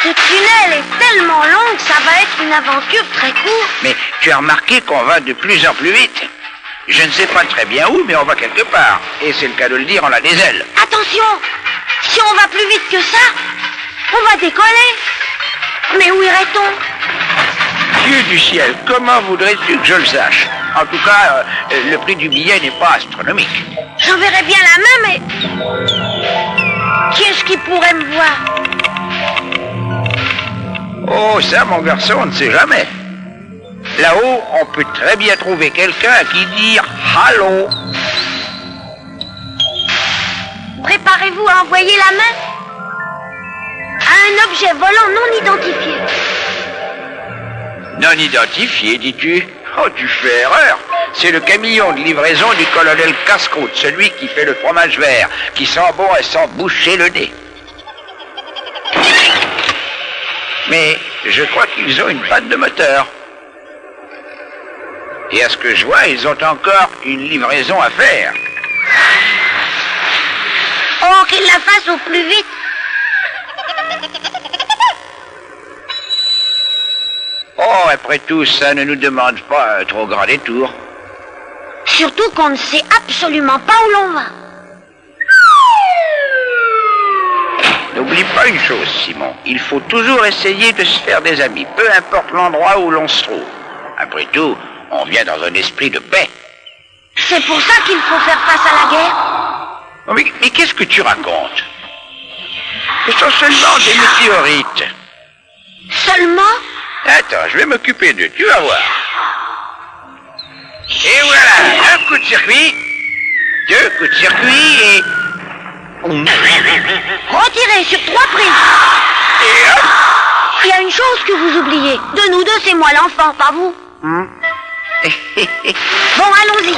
Ce tunnel est tellement long que ça va être une aventure très courte. Mais tu as remarqué qu'on va de plus en plus vite. Je ne sais pas très bien où, mais on va quelque part. Et c'est le cas de le dire, on a des ailes. Attention, si on va plus vite que ça, on va décoller. Mais où irait-on? Dieu du ciel, comment voudrais-tu que je le sache? En tout cas, le prix du billet n'est pas astronomique. J'enverrai bien la main, mais... Qui est-ce qui pourrait me voir? Oh, ça, mon garçon, on ne sait jamais. Là-haut, on peut très bien trouver quelqu'un à qui dire « Allô ». Préparez-vous à envoyer la main à un objet volant non identifié. Non identifié, dis-tu? Oh, tu fais erreur. C'est le camion de livraison du colonel Casse-Croûte, celui qui fait le fromage vert, qui sent bon et sans boucher le nez. Mais je crois qu'ils ont une panne de moteur. Et à ce que je vois, ils ont encore une livraison à faire. Oh, qu'ils la fassent au plus vite. Oh, après tout, ça ne nous demande pas un trop grand détour. Surtout qu'on ne sait absolument pas où l'on va. N'oublie pas une chose, Simon. Il faut toujours essayer de se faire des amis, peu importe l'endroit où l'on se trouve. Après tout, on vient dans un esprit de paix. C'est pour ça qu'il faut faire face à la guerre. Oh, mais qu'est-ce que tu racontes? Ce sont seulement des météorites. Seulement? Attends, je vais m'occuper d'eux, tu vas voir. Et voilà, un coup de circuit, deux coups de circuit et... Retirez sur 3 prises. Et hop. Il y a une chose que vous oubliez. De nous deux, c'est moi l'enfant, pas vous. Bon, allons-y.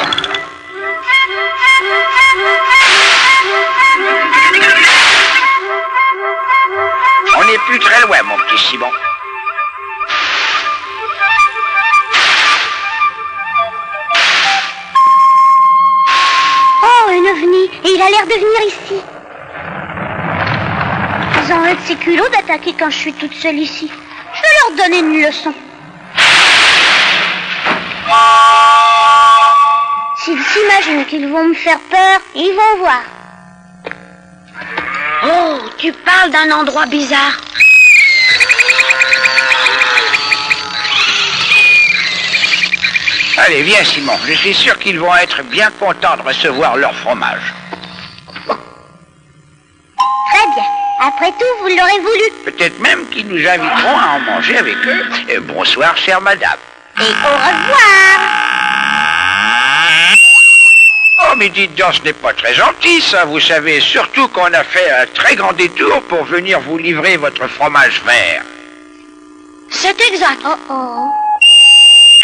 On n'est plus très loin, mon petit Simon. Oh, un ovni. Et il a l'air de venir ici. Ils ont un de ces culots d'attaquer quand je suis toute seule ici. Je vais leur donner une leçon. S'ils s'imaginent qu'ils vont me faire peur, ils vont voir. Oh, tu parles d'un endroit bizarre. Allez, viens, Simon. Je suis sûr qu'ils vont être bien contents de recevoir leur fromage. Très bien. Après tout, vous l'aurez voulu. Peut-être même qu'ils nous inviteront à en manger avec eux. Bonsoir, chère madame. Et au revoir. Oh, mais dites donc, ce n'est pas très gentil, ça. Vous savez, surtout qu'on a fait un très grand détour pour venir vous livrer votre fromage vert. C'est exact. Oh oh.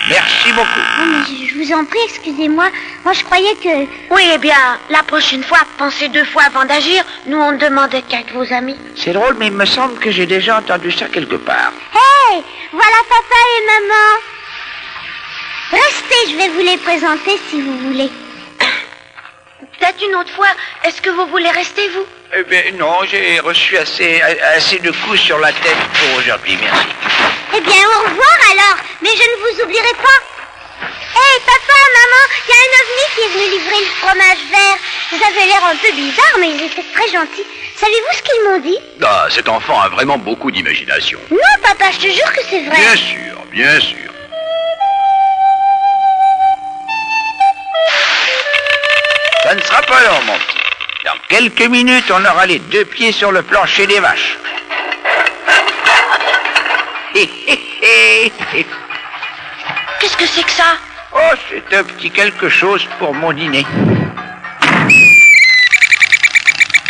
Merci beaucoup. Oh, mais je vous en prie, excusez-moi. Moi, je croyais que... Oui, eh bien, la prochaine fois, pensez 2 fois avant d'agir. Nous, on ne demandait qu'à être vos amis. C'est drôle, mais il me semble que j'ai déjà entendu ça quelque part. Hey, voilà papa et maman. Restez, je vais vous les présenter si vous voulez. Peut-être une autre fois. Est-ce que vous voulez rester, vous? Eh bien, non, j'ai reçu assez de coups sur la tête pour aujourd'hui, merci. Eh bien, au revoir alors. Mais je ne vous oublierai pas. Hey, papa, maman, il y a un ovni qui est venu livrer le fromage vert. Vous avez l'air un peu bizarre, mais il était très gentil. Savez-vous ce qu'ils m'ont dit? Ah, cet enfant a vraiment beaucoup d'imagination. Non, papa, je te jure que c'est vrai. Bien sûr, bien sûr. Ça ne sera pas long, mon petit. Dans quelques minutes, on aura les 2 pieds sur le plancher des vaches. Qu'est-ce que c'est que ça? Oh, c'est un petit quelque chose pour mon dîner.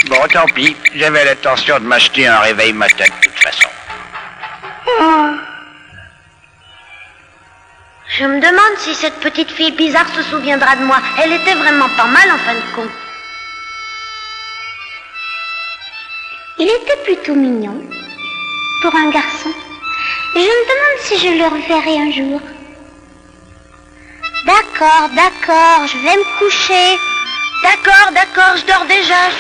Bon, tant pis. J'avais l'intention de m'acheter un réveil matin de toute façon. Je me demande si cette petite fille bizarre se souviendra de moi. Elle était vraiment pas mal en fin de compte. Il était plutôt mignon pour un garçon. Et je me demande si je le reverrai un jour. D'accord, je vais me coucher. D'accord, je dors déjà.